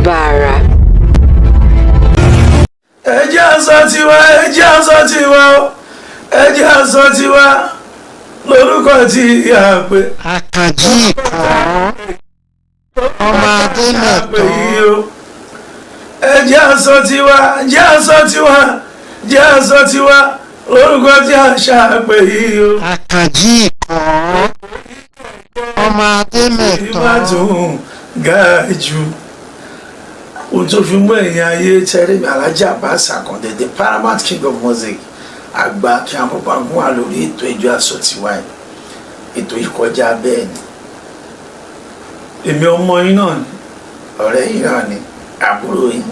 bàbá ara. ẹ jẹ́ aṣọ tiwa ẹ jẹ́ aṣọ tiwa lórúkọ tí ìyá pé. Àkànjí ìkọ́ ọmọ Adélẹ̀tọ́. ẹ jẹ́ aṣọ tiwa lórúkọ tí àṣà pé yìí o. Àkànjí ìkọ́ ọmọ Adélẹ̀tọ́. ìbádùn ga jù ohun tó fi mú ẹ̀yìn ayé tẹ́rẹ̀mí Alhaji Abbas Akande the paramount king of music àgbà kí àwọn bàbá gún wà lórí ètò ìjọ aṣọ tiwa yìí ètò ìkọjá bẹ́ẹ̀ ni èmi ọmọ yín náà ni ọ̀rẹ́ yín náà ni àbúrò yín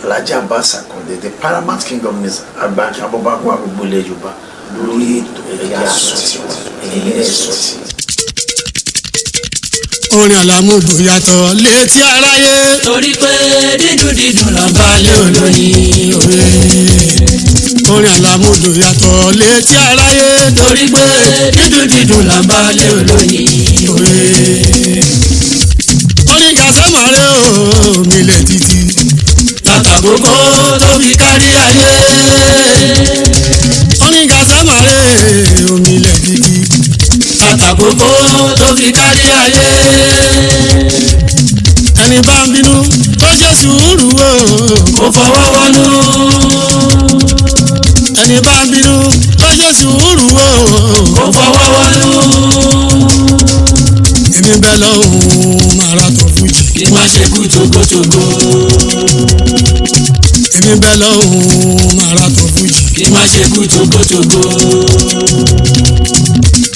Alhaji Abbas Akande the paramount king of music àgbà kí àwọn bàbá gún wà gbogbo ilẹ̀ Yorùbá lórí ètò ìjọ aṣọ tiwa èyí ẹ̀ sọ sí. Orin Àlàmúdù yàtọ̀ létí aráyé. Torí pé dídùn lọ́ba lé olóyin òwe. Orin Àlàmúdù yàtọ̀ létí aráyé. Torí pé dídùn lọ́ba lé olóyin òwe. Orin Gàsámọ̀rẹ́ omi lẹ̀ títí. Látàkókò tó fi kárí ayé. Orin Gàsámọ̀rẹ́ omi lẹ̀ títí. Látàkókò tó fi kárí ayé. Ẹni bá ń bínú tó ṣe sùúrù o. Kò fọwọ́ wọnú. Ẹni bá ń bínú tó ṣe sùúrù o. Kò fọwọ́ wọnú. Èmi bẹ́ẹ̀ lọ́hùn-ún màrà tó fújì. Kí má ṣe kú togotogo. Èmi bẹ́ẹ̀ lọ́hùn-ún màrà tó fújì. Kí má ṣe kú togotogo.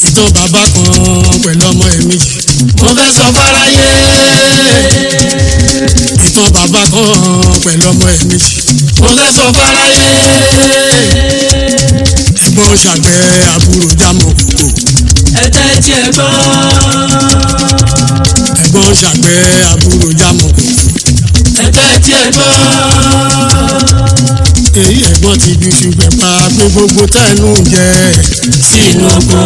Ìtàn bàbá kan pẹ̀lú ọmọ ẹ̀ méjì. Mo fẹ́ sọ fáráyé. Ìtàn bàbá kan pẹ̀lú ọmọ ẹ̀ méjì. Mo fẹ́ sọ fáráyé. Ẹ̀gbọ́n ṣàgbẹ̀ àbúrò jámọ̀ kòkò. Ẹ tẹ́tí ẹ gbọ́. Ẹ̀gbọ́n ṣàgbẹ̀ àbúrò jámọ̀ kòkò. Ẹ tẹ́tí ẹ gbọ́. Èyí ẹ̀gbọ́n ti ju ṣùgbẹ́ pa pé gbogbo tẹ́nu jẹ sínú oko.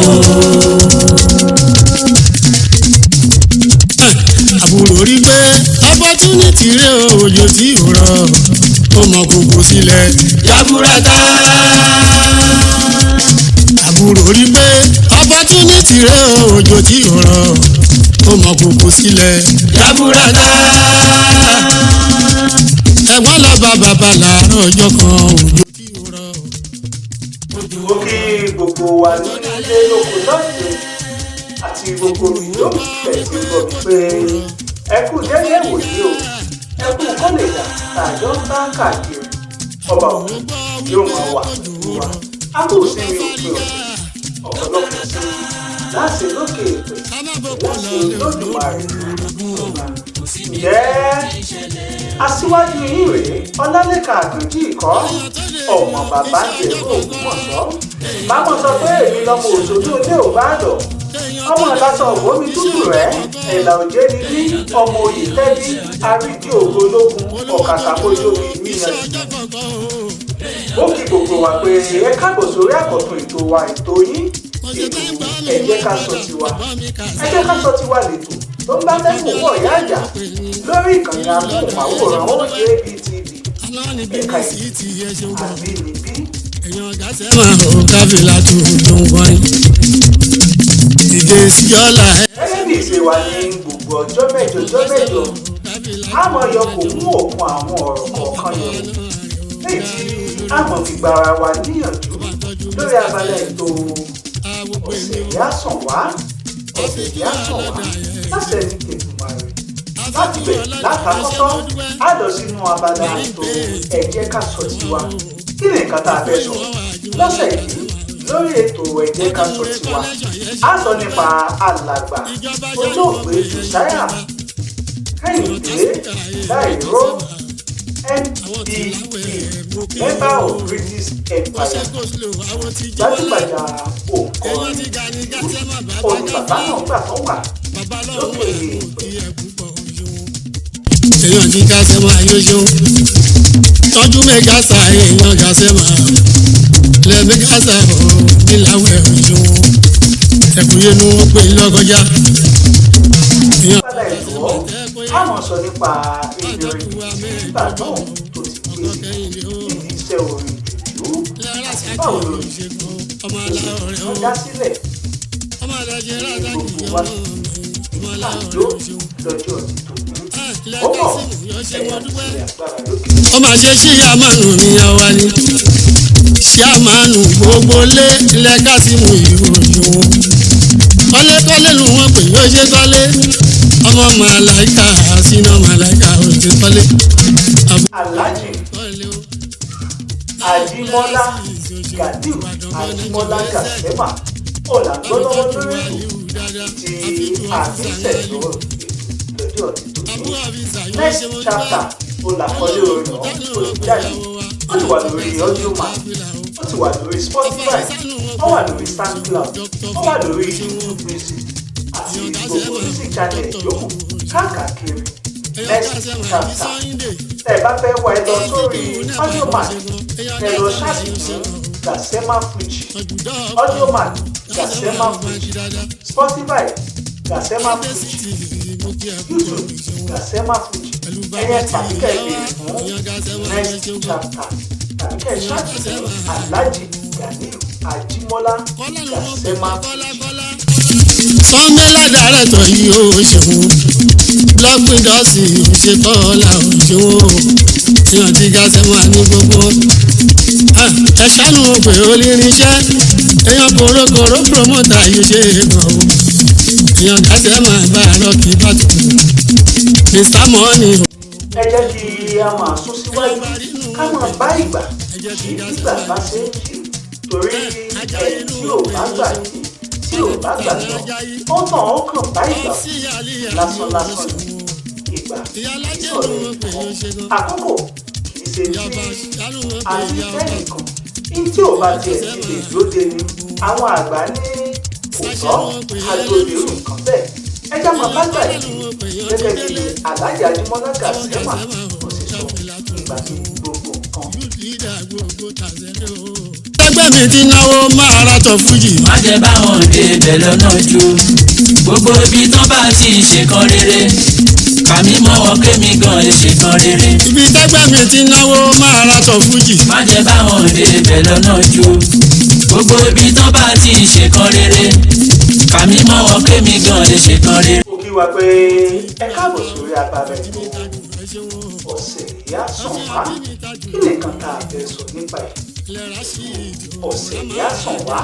Àbúrò rí pé opportunity rẹ òjò tí ò rọ ó mọ kókó sílẹ̀ Jaburata. Àbúrò rí pé opportunity rẹ òjò tí ò rọ ó mọ kókó sílẹ̀ Jaburata. Ẹ̀gbọ́n lọ bá bàbá làárọ̀ ọjọ́ kan òjò tí ò rọ. Ó kí gbogbo wa nílé lóko lọ́sẹ̀ àti gbogbo ìlú tẹ̀sí gbọ́ pé ẹ kú dédé wòye o ẹ kú kọ́lẹ̀dà tàjọ́ bá káàkiri ọba òkú yóò máa wà wá a kò sí ní òpin ọ̀pọ̀lọpọ̀ sí láti lókè èpè láti lódùmarè ọba. Ǹjẹ́ aṣíwájú yín rèé Ọlálékan Àkànjí ìkọ́ ọmọ bàbá jẹ̀rú Ògbómọ̀ṣọ́ bámọ̀ sọ pé èmi lọmọ òṣòdì olé òbáàdàn ọmọ ìlàsọ ògbómi tútù rẹ̀ ẹ̀là òjé ni bí ọmọ òyì tẹ́bí arídìí ògbólógún ọ̀kàkà kójómi níyàn. Ó kí gbogbo wa pé ẹ káàbọ̀ sórí àkọ́tún ètò wa ètò yín ètò ẹ jẹ́ ká sọ tiwa ẹ jẹ́ ká sọ tiwa lẹ́tọ̀ tó ń bá tẹ́kùn wọ̀ ìyá àjà lórí ìkànnì amóhùnmáwòrán OJBTV ẹ̀ka ìlú àbínibí. Máa ò káfíńlá tó tó ń wáyé. Ìdè sí ọ̀la ẹ̀. Gẹ́gẹ́ bí ìṣe wa ní gbogbo ọjọ́ mẹ́jọ a máa yọ kò mú òkun àwọn ọ̀rọ̀ kọ̀ọ̀kan yọ léyìí tí a máa fi gba ara wa níyànjú lórí abala ètò ọ̀sẹ̀ ìyá sàn wá láṣẹ ní tètùmọ̀ rẹ̀ láti bẹ̀ látàkọ́tọ́ á lọ sínú abala ètò ẹ jẹ́ ká sọ tiwa kí ni nǹkan tá a fẹ́ sọ lọ́sẹ̀ yìí lórí ètò ẹ jẹ́ ká sọ tiwa á sọ nípa alàgbà olóògbé Josiah Kẹ́hìndé Dáìró MBE member of British Empire gbajúgbajà òǹkọrin òní bàbá náà gbà tó wà lókè èèpẹ̀. Èèyàn ti gàṣẹ́ máa yóṣó tọ́jú mẹ́gàṣà èèyàn gàṣẹ́ máa lẹ́mẹ́gàṣà ọ̀ níláwẹ̀ ọ̀ṣọ́ ẹ̀kúnyẹ́nu ó pè lọ́kọjá padà ẹ̀dọ́ a mọ̀ sọ nípa ìrìn nígbà náà tó ti gbé nídìí iṣẹ́ orin ìlú àti báwo ló ṣe wọ́n dá sílẹ̀ ní gbogbo wa àjò lọ́jọ́ ìtò ọmọ ẹ̀yà ìṣẹ̀lẹ̀ agbára lókè. ó máa ṣe ṣíyàmánu níyàn wá ní ṣíyàmánu gbogbo lé ilẹ̀ kásímù ìròyìn wọn kọ́lékọ́lé ló wọ́n pè yóò ṣe kọ́lé ọmọ màláìka sínú màláìka ò ti kọ́lé. Alhaji Àjímọ́lá Gàdíù Àjímọ́lá Gàsẹ́mà ọ̀làgbọ́lọ́wọ́ lórí ètò ti àfihàn lọ́jọ́ ìtòkùn. Next chapter olàkọ́lé orin ọ̀hún olùjáde ó ti wà lórí Audiomack ó ti wà lórí Spotify ó wà lórí SoundCloud ó wà lórí YouTube Music àti gbogbo music channel yòókù káàkiri. Next chapter tẹ́ ẹ bá fẹ́ wá ẹ lọ sórí Audiomack ẹ lọ ṣáàtì fún Gasema Fuji Audiomack Gasema Fuji Spotify Gasema Fuji YouTube Gasema Fuji ẹyẹ tàbí kẹ́ ẹ lè fún next chapter tàbí kẹ́ ẹ ṣáàtì fún Alhaji Gàdíù Àjímọ́lá Gasema Fuji. sọ́mẹ́lá dàrẹ́tọ̀ yìí ó ṣeun blọọkì dọ́sì ṣe kọ́ọ̀lá ò ṣeun èèyàn ti Gasema ní gbogbo ẹ ṣàánú pé ó lè rinṣẹ́ èèyàn kòrókòró promoter yìí ṣe é gan o èèyàn Gasema bá rọ́ọ̀kì bàtú Mr. Money. ẹ jẹ́ kí a máa sún síwájú ká máa bá ìgbà kí ìgbà bá ṣe ń yí torí ẹni tí ò bá gbà yìí tí ò bá gbà lọ ó tàn ó kàn bá ìgbà lásán lásán ni ìgbà ìsọ̀rọ̀ ìgbà àkókò kì í ṣe tí àti fẹ́nìkan ní tí ò bá tiẹ̀ ti lè lóde ni àwọn àgbà ní kò tọ́ agbóde irú nǹkan bẹ́ẹ̀ ẹ já máa bá gbà yìí gẹ́gẹ́ bí Alhaji Àjímọ́lá Gasema ó sì sọ ìgbà tí gbogbo nǹkan. ẹgbẹ́ mi ti náwó máa ra tọ̀ fújì. má jẹ́ báwọn débẹ̀ lọ́nà jù gbogbo ibi tán bá ti ṣèkan rere kàmí mọ́ wọn kémi gan lè ṣèkan rere. ibi tẹ́gbẹ́ mi ti náwó máa ra tọ̀ fújì. má jẹ́ báwọn débẹ̀ lọ́nà jù gbogbo ibi tán bá ti ṣèkan rere kàmí mọ́ wọn kémi gan lè ṣèkan rere. ó kí wa pé ẹ káàbọ̀ sórí abàbẹ̀ tó ọ̀sẹ̀ ìyá sàn wá kí nìkan tá a fẹ́ sọ nípa ẹ̀. ọ̀sẹ̀ ìyá sàn wá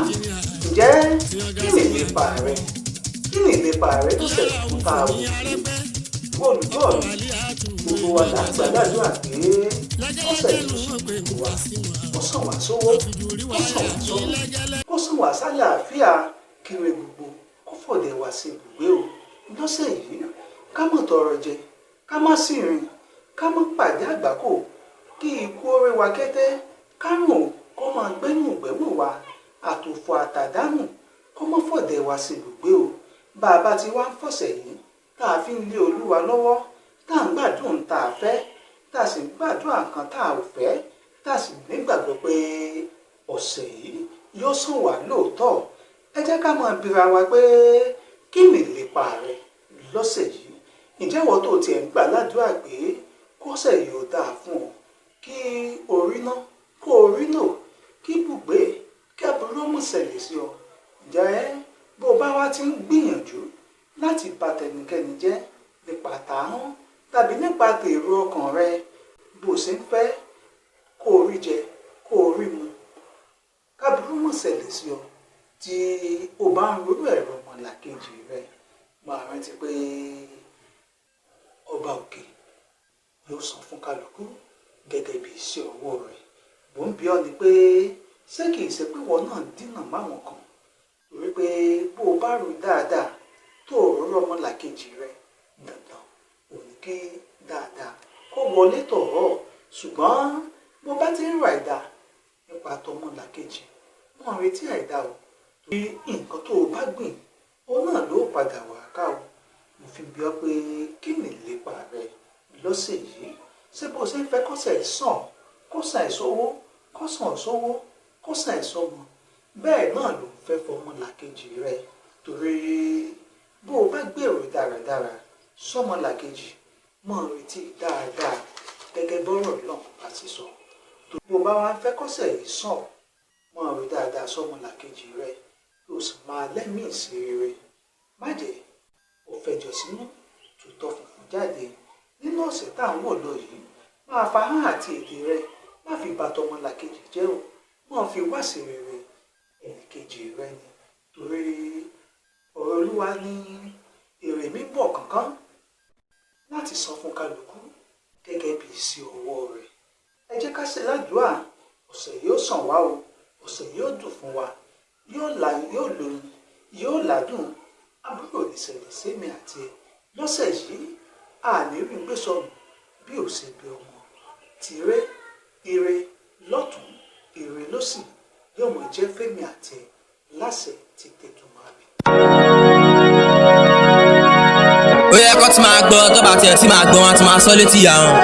ǹjẹ́ kí ni ìlépa rẹ kí ni ìlépa rẹ tó ṣẹ̀ fún ta wò ó olùkọ́ mi gbogbo wa là ń gbàdúrà pé ọ̀sẹ̀ tó sùn wá ó sàn wá sówó ó sàn wá sówó ó sàn wá sálàáfíà kiri gbogbo kó fọ̀dẹ̀ wá sí ibùgbé o lọ́sẹ̀ yìí ká mọ̀ tọrọ jẹ ká má sì rìn ká mọ̀ pàdé àgbákò kí ikú orí wa kété kárùn kó máa gbẹ́nu gbẹ́mù wa àtòfò àtàdánù kó mọ̀ fọ̀dẹ̀ wá sí ibùgbé o bá a bá ti wá ń fọ̀sẹ̀ yìí tá a fi ń lé Olúwa lọ́wọ́ tá a ń gbàdúrà tá a fẹ́ tá a sì ń gbàdúrà kan tá a ò fẹ́ tá a sì nígbàgbọ́ pé ọ̀sẹ̀ yìí yóò sàn wá lóòótọ́ ẹ jẹ́ ká máa bira wa pé kí ni ìlépa rẹ lọ́sẹ̀ yìí ǹjẹ́ ìwọ tó tiẹ̀ ń gbà ládùúrà pé kọ́sẹ̀ yìí ó dáa fún ọ kí orí ná kó orí nò kí ibùgbé kí aburú mú ṣẹlẹ̀ sí ọ ǹjẹ́ bó bá wá ti ń gbìyànjú láti bà tẹnikẹ́ni jẹ́ nípa tààrùn tàbí nípa tèrò ọkàn rẹ bó ṣe ń fẹ́ kó orí jẹ kó orí mu káburú mú ṣẹlẹ̀ sí ọ tí o bá ń ronú ẹ̀rọ ọmọlàkejì rẹ máa rántí pé ọba òkè yóò san fún kálukú gẹ́gẹ́ bí iṣẹ́ ọwọ́ rẹ̀ bó ń bi ọ́ ni pé ṣé kìí ṣe pé wọn náà dínà máwọn kan torí pé bó o bá rò dáadáa tó o rọrọ ọmọlàkejì rẹ dandan ò ní kí dáadáa kó wọlé tọ̀rọ̀ ṣùgbọ́n bó bá ti ń ra ìdá nípa tọmọlàkejì wọn retí àìdá o torí nǹkan tó o bá gbìn ó náà ló padà wà ká o mo fi bi ọ́ pé kí ni ìlépa rẹ lọ́sẹ̀ yìí ṣé bó ṣe ń fẹ́ kọ́sẹ̀ sàn kọ́sẹ̀ ìṣòwò kọ́sàn ìṣòwò kọ́sẹ̀ ìṣọmọ bẹ́ẹ̀ náà ló ń fẹ́ fọmọlàkejì rẹ torí bó o bá gbèrò dáradára sọ́mọlàkejì máa retí dáadáa gẹ́gẹ́ bọ́rọ̀ náà bá ti sọ. tó bó bá wá fẹ́ kọ́sẹ̀ yìí sàn máa rí dáadáa sọ́mọlàkejì rẹ kí o sì máa lẹ́mìí sí rere. má jẹ́ ó fẹjọ́ sínú tutọ́ funfun jáde nínú ọ̀sẹ̀ tá à ń wọ̀ lọ yìí. máa fa hàn àti èdè rẹ má fi bà tọmọlàkejì jẹ́ o máa fi wá sí rere ẹnìkejì rẹ ni. torí ọ̀rọ̀ Olúwa ní èrè mi bọ̀ kánkán láti san fún kálukú gẹ́gẹ́ bí iṣẹ́ ọwọ́ rẹ̀. ẹ jẹ́ ká ṣe ládùúà ọ̀sẹ̀ yóò sàn wá o ọ̀sẹ̀ yóò dùn fún wa yóò lóyún yóò ládùn àbúrò ìṣẹ̀lẹ̀ sẹ́mi àti ẹ̀ lọ́sẹ̀ yìí àní rí gbé sọnù bí ò ṣe bí ọmọ tìrẹ ire lọ́tún ire lósì yóò mọ̀ jẹ́ fẹ́mi àti ẹ̀ láṣẹ ti tètùmọ̀rẹ́. ó yẹ kó tí máa gbọ́ tó bá tiẹ̀ tí máa gbọ́ wọn tí máa sọ létí ìyá wọn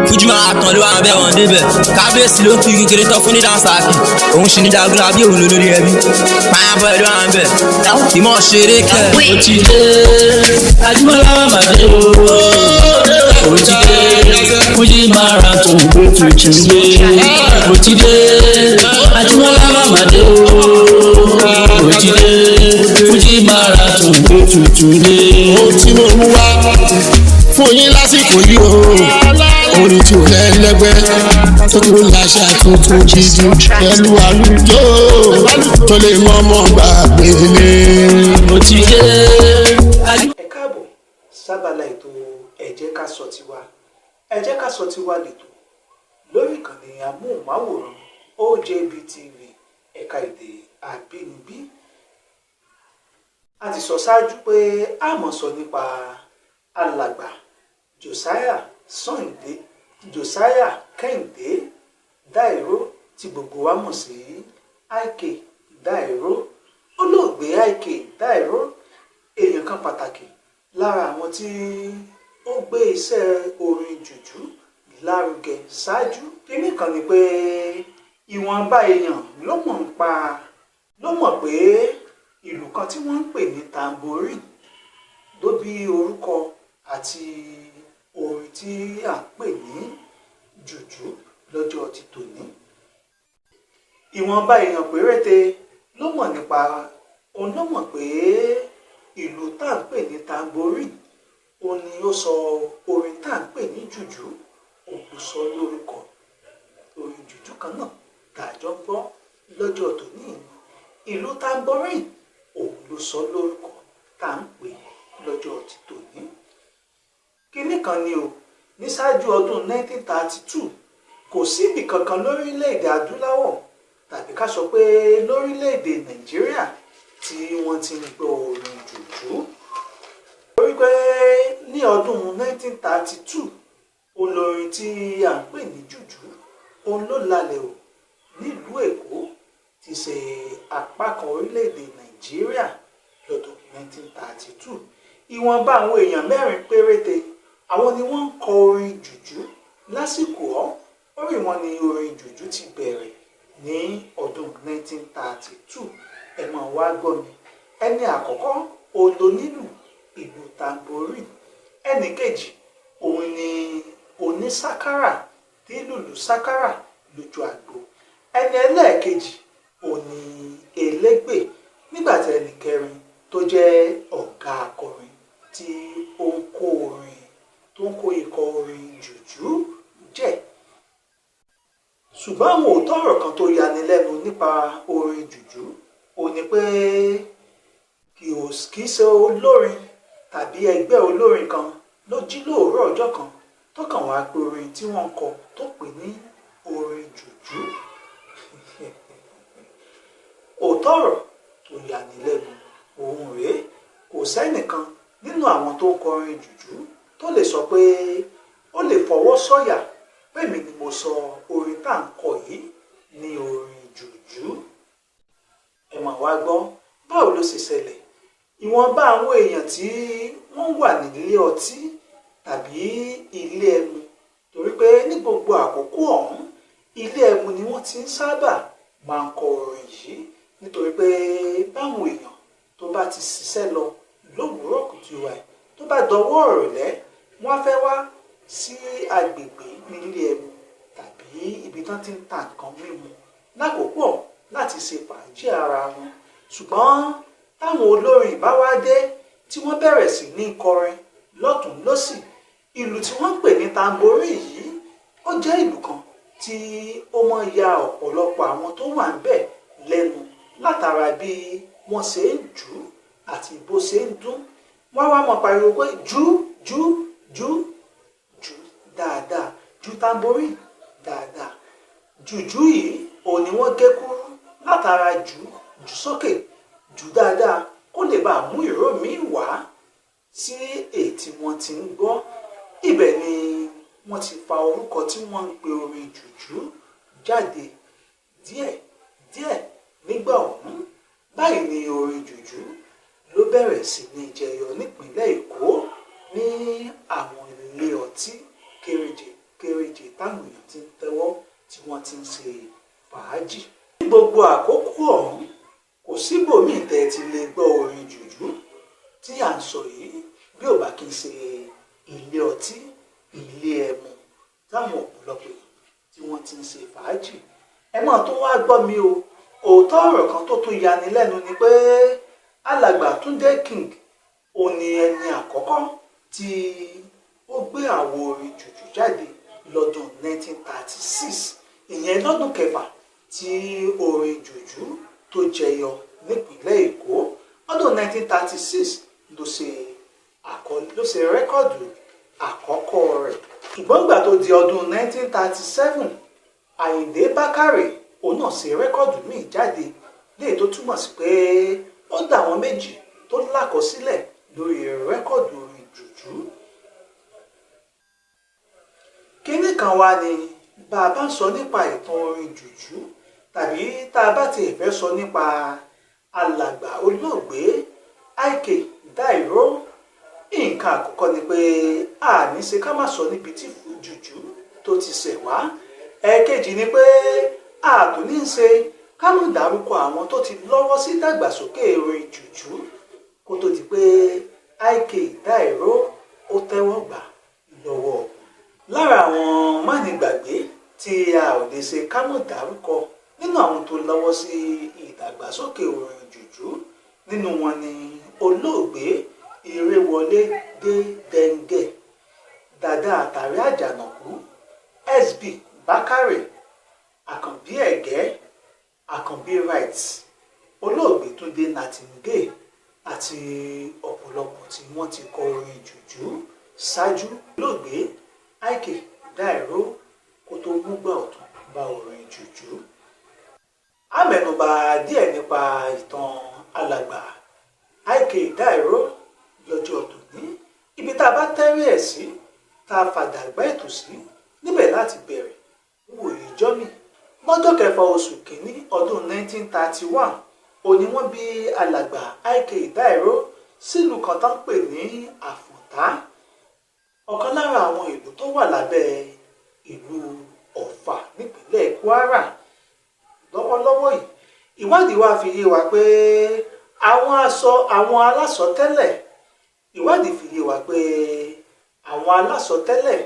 fújú máa tàn ló wà bẹ́ẹ̀ wọ́n débẹ̀ kábíyèsí ló ń fi kékeré tán fún ní dáńsáàkì òun sì ní dàgúrà bí òun lórí ẹbí pààbọ̀ ẹ̀ ló wà bẹ́ẹ̀ ìmọ̀ ṣeré kẹ́ ó ti dé Ajímọ́lá màdé ó ti dé Fújì Marathon gbé tuntun dé ó ti dé Ajímọ́lá màdé ó ti dé Fújì Marathon gbé tuntun dé. ohun tí mo mú wá fún yín lásìkò yìí o orin tí ò lẹ́lẹ́gbẹ́ tó tún láṣà tuntun jíjí pẹ̀lú àlùjọ tó lè mọ́mọ́ gbàgbé lé. ó ti dé. ẹ káàbọ̀ sábàlá ètò ẹ jẹ́ ká sọ tiwa ẹ jẹ́ ká sọ tiwa lẹ́tọ̀ lórí ìkànnì amóhùnmáwòrán OJB TV ẹ̀ka èdè àbínibí. a ti sọ ṣáájú pé a mọ̀ sọ nípa alàgbà Josiah Kẹ́hìndé Dáìró tí gbogbo wa mọ̀ sí IK Dáìró. olóògbé IK Dáìró èèyàn kan pàtàkì lára àwọn tí ó gbé iṣẹ́ orin jùjú lárugẹ ṣáájú. kíní kan ni pé ìwọ̀nba èèyàn ló mọ̀ pé ìlù kan tí wọ́n ń pè ní tambourine ló bí orúkọ àti orin tí à ń pè ní jùjú lọ́jọ́ ti tòní. ìwọ̀nba èèyàn péréte ló mọ̀ pé ìlù tá à ń pè ní tambourine òun ni ó sọ orin tá à ń pè ní jùjú òun ló sọ lórúkọ. orin jùjú kan náà tàjọ gbọ́ lọ́jọ́ tòní ìlù tambourine òun ló sọ lórúkọ tá à ń pè lọ́jọ́ ti tòní. kínní kan ni o ní ṣáájú ọdún 1932 kò síbì kankan lórílẹ̀‐èdè adúláwọ̀ tàbí ká sọ pé lórílẹ̀‐èdè Nàìjíríà tí wọ́n ti ń gbọ́ orin jùjú. torí pé ní ọdún 1932 olórin tí à ń pè ní jùjú òun ló lálẹ́ o nílùú Èkó ti ṣe apá kan orílẹ̀‐èdè Nàìjíríà lọ́dún 1932. ìwọ̀nba àwọn èèyàn mẹ́rin péréte àwọn ni wọ́n ń kọ orin jùjú lásìkò orí wọn ni orin jùjú ti bẹ̀rẹ̀ ní ọdún 1932. ẹ máa wá gbọ́ mi. ẹni àkọ́kọ́ olónílù ìlù tambourine, ẹnì kejì òun ni onísákárà tí lùlù sákárà lójú àgbo, ẹni ẹlẹ́ẹ̀kejì òun ni elégbè, nígbà tí ẹnì kẹrin tó jẹ́ ọ̀gá akọrin tí ó ń kó orin tó ń kó ikọ̀ orin jùjú jẹ́. ṣùgbọ́n àwọn òótọ́ ọ̀rọ̀ kan tó yani lẹ́nu nípa orin jùjú ò ní pé kì í ṣe olórin tàbí ẹgbẹ́ olórin kan ló jí lóòrọ̀ ọjọ́ kan tó kàn wá pé orin tí wọ́n ń kọ tó pè ní orin jùjú. òótọ́ ọ̀rọ̀ tó yani lẹ́nu òun rèé, kò sẹ́nìkan nínú àwọn tó ń kọrin jùjú tó lè sọ pé ó lè fọwọ́ sọ̀yà pé mi ni mo sọ orin tá à ń kọ yìí ní orin jùjú. ẹ mà wá gbọ́ báwo ló ṣe ṣẹlẹ̀. ìwọ̀nba àwọn èèyàn tí wọ́n wà nílé ọtí tàbí ilé ẹmu, torí pé ní gbogbo àkókò ọ̀hún ilé ẹmu ni wọ́n ti ń sábà máa ń kọ orin yìí, nítorí pé báwọn èèyàn tó bá ti ṣiṣẹ́ lọ lówùúrọ̀ kùtù wa tó tó bá dọwọ́ ìrọ̀lẹ́ wọ́n á fẹ́ wá sí agbègbè nílé ẹmu tàbí ibi tán ti ń ta nǹkan mímu lákòókò láti ṣe fàájì ara wọn. Ṣùgbọ́n táwọn olórin bá wá dé tí wọ́n bẹ̀rẹ̀ sí ní kọrin lọ́tùn lósì, ìlù tí wọ́n ń pè ní tamborí yìí ó jẹ́ ìlù kan tí ó máa ya ọ̀pọ̀lọpọ̀ àwọn tó wà níbẹ̀ lẹ́nu látara bí wọ́n ṣe ń jù ú àti bó ṣe ń dún. Wọ́n wá mọ̀ pariwo pé jù jù jù jù dáadáa, jù tamborí dáadáa. Jùjú yìí òun ni wọ́n gé kúrú látara jù jù sókè jù dáadáa kó lè bá mú ìró míì wá sí ètí wọ́n ti ń gbọ́. Ibẹ̀ ni wọ́n ti fa orúkọ tí wọ́n ń pe orin jùjú jáde díẹ̀ díẹ̀ nígbà ọ̀hún. Báyìí ni orin jùjú ló bẹ̀rẹ̀ sí ní jẹyọ nípínlẹ̀ Èkó ní àwọn ilé ọtí kéréje kéréje táwọn èèyàn ti ń tẹ́wọ́ tí wọ́n ti ń ṣe fàájì. Ní gbogbo àkókò ọ̀hún kò síbòmíì tẹ́ ti lè gbọ́ orin jùjú tí à ń sọ yìí bí ò bá kí n ṣe ilé ọtí ilé ẹmu táwọn ọ̀pọ̀lọpọ̀ tí wọ́n ti ń ṣe fàájì. Ẹ máa tó wá gbọ́ mi o, òótọ́ ọ̀rọ̀ kan tó tún yani lẹ́nu ni pé alàgbà Túndé King òun ni ẹni àkọ́kọ́ tí ó gbé àwo orin jùjú jáde lọ́dún 1936, ìyẹn lọ́dún kẹfà tí orin jùjú tó jẹyọ nípínlẹ̀ Èkó. Ọdún 1936 ló ṣe rẹ́kọ̀dù àkọ́kọ́ rẹ̀. Ṣùgbọ́n ìgbà tó di ọdún 1937 Àyìndé Bákàrè òun náà ṣe rẹ́kọ̀dù míì jáde léyìí tó túmọ̀ sí pé ó dà wọ́n méjì tó lákọsílẹ̀ lórí rẹ́kọ̀dù orin jùjú. Kínní kan wá ní bá a bá ń sọ nípa ìtàn orin jùjú tàbí tá a bá ti fẹ́ sọ nípa alàgbà olóògbé IK Dairo, nǹkan àkọ́kọ́ ni pé a ní ṣe ká má sọ níbi tí jùjú tó ti ṣẹ̀ wá. Ẹ̀ẹ̀kejì ni pé a tún ní ṣe ká mú dárúkọ àwọn tó ti lọ́wọ́ sí dàgbàsókè orin jùjú kó tó di pé IK Dairo ó tẹ́wọ́ gbà lọ́wọ́. Lára àwọn mánigbàgbé tí a ò lè ṣe ká mú dárúkọ nínú àwọn tó lọ́wọ́ sí ìdàgbàsókè orin jùjú nínú wọn ni olóògbé Ìrèwọlé dé Dẹ́ngẹ̀, Dàda Àtàrí Àjànàkú, SB Bákàrè, Àkànbí Ẹ̀gẹ́, Àkànbí Wright, olóògbé Túndé Nàtìngé àti ọ̀pọ̀lọpọ̀ tí wọ́n ti kọ orin jùjú ṣáájú olóògbé IK Dairo kó tó múgbà ọ̀tún bá orin jùjú. A mẹ́nubà díẹ̀ nípa ìtàn alàgbà IK Dairo lọ́jọ́ tòní. Ibi tá a bá tẹ́rí ẹ̀ sí tá a fàdàgbà ètò sí níbẹ̀ láti bẹ̀rẹ̀ wòye jọ́mì. Lọ́jọ́ kẹfà oṣù kìíní ọdún 1931 òní wọ́n bí alàgbà IK Dairo sílùú kan tó ń pè ní Àfọ̀ntá, ọ̀kan lára àwọn ìlú tó wà lábẹ́ ìlú Ọ̀fà nípínlẹ̀ Kwara. Lọ́wọ́lọ́wọ́ yìí ìwádìí wa fi yé wa pé àwọn alásọtẹ́lẹ̀ ìwádìí fi yé wa pé àwọn alásọtẹ́lẹ̀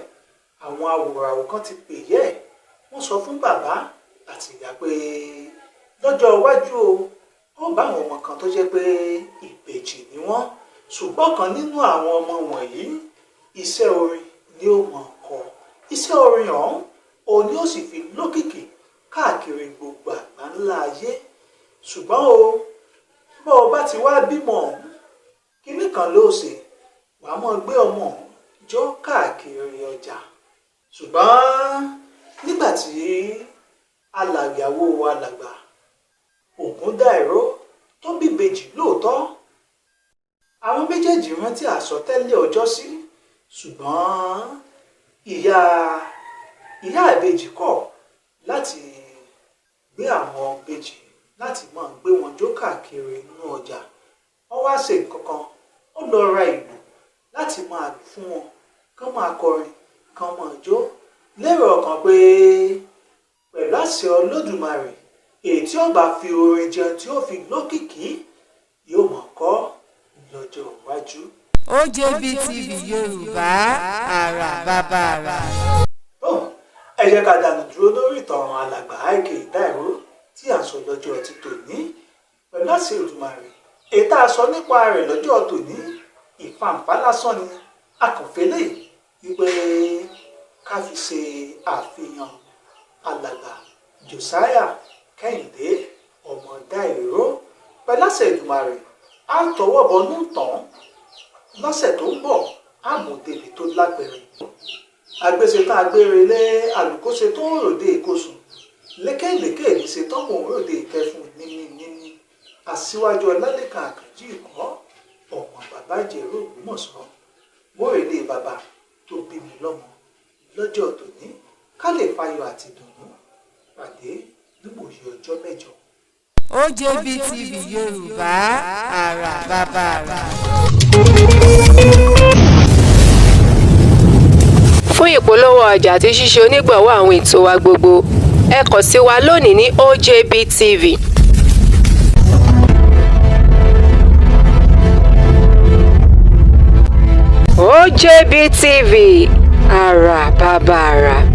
àwọn awòràwọ̀ kan ti pè yẹ́ ẹ̀. Wọ́n sọ fún bàbá àti ìyá pé lọ́jọ́ iwájú ó bá àwọn ọmọ kan tó jẹ́ pé ìbejì ni wọ́n, ṣùgbọ́n kan nínú àwọn ọmọ wọ̀nyí iṣẹ́ orin ni ó mọ̀ kọ. Iṣẹ́ orin ọ̀hún òun ni ó sì fi lókìkí káàkiri gbogbo àgbáńlá ayé. Ṣùgbọ́n bó o bá ti wá bímọ ọ̀hún, kinní kan ló ṣe wàá mọ̀ gbé ọmọ ọ̀hún jó káàkiri ọjà. Ṣùgbọ́n nígbà tí alàyàwó alàgbà Ògúndáìró tó bí ìbejì lóòótọ́, àwọn méjèèjì rántí àsọtẹ́lẹ̀ ọjọ́ sí, ṣùgbọ́n ìyá ìbejì kọ̀ láti gbé àwọn ìbejì láti máa gbé wọn jó káàkiri inú ọjà. Wọ́n wá ṣe nǹkan kan, ó lọ ra ìlù láti máa lù fún wọn, kán máa kọrin kán máa jó, lérò ọkàn pé pẹ̀lú àṣẹ Olódùmarè èyí tí ó bá fi orin jẹun tí ó fi lókìkí yóò mọ̀ kọ́ lọ́jọ́ iwájú. OJB TV Yorùbá àrà bàbá àrà. ẹ jẹ́ ká dànù dúró lórí ìtàn alàgbà IK Dairo tí a sọ lọ́jọ́ ti tòní pẹ̀lú àṣẹ Èdùmàrè. èyí tá a sọ nípa rẹ̀ lọ́jọ́ tòní ìfàǹfà lásán ni akànfẹ́lẹ́ wípé ká fi ṣe àfihàn alàgbà Josiah Kẹ́hìndé ọmọ Dairo pẹ̀lú àṣẹ Èdùmàrè. a tọwọ́ bọnú tán lọ́sẹ̀ tó ń bọ̀ á mú débi tó lágbẹ̀rẹ̀. àgbèsè tá a gbére lé àlùkòsè tó ń ròde ìkosùn lékèlékè ní ṣe tọ́mọ̀ ń ròde ìkẹfún níní aṣíwájú Ọlálékan Àkànjí ìkọ́ ọmọ bàbá Ìjẹ̀rú Ògbómọ̀ṣọ́ mórèlé bàbá tó bí mi lọ́mọ lọ́jọ́ tòní ká lè fayọ̀ àti dùnnú pàdé níwòye ọjọ́ mẹ́jọ. OJB TV Yorùbá àrà bàbá àrà. Fún ìpolówó ọjà àti ṣíṣe onígbọ̀wọ́ àwọn ètò wa gbogbo ẹ kàn sí wa lónìí ní OJB TV. OJB TV àrà bàbá àrà.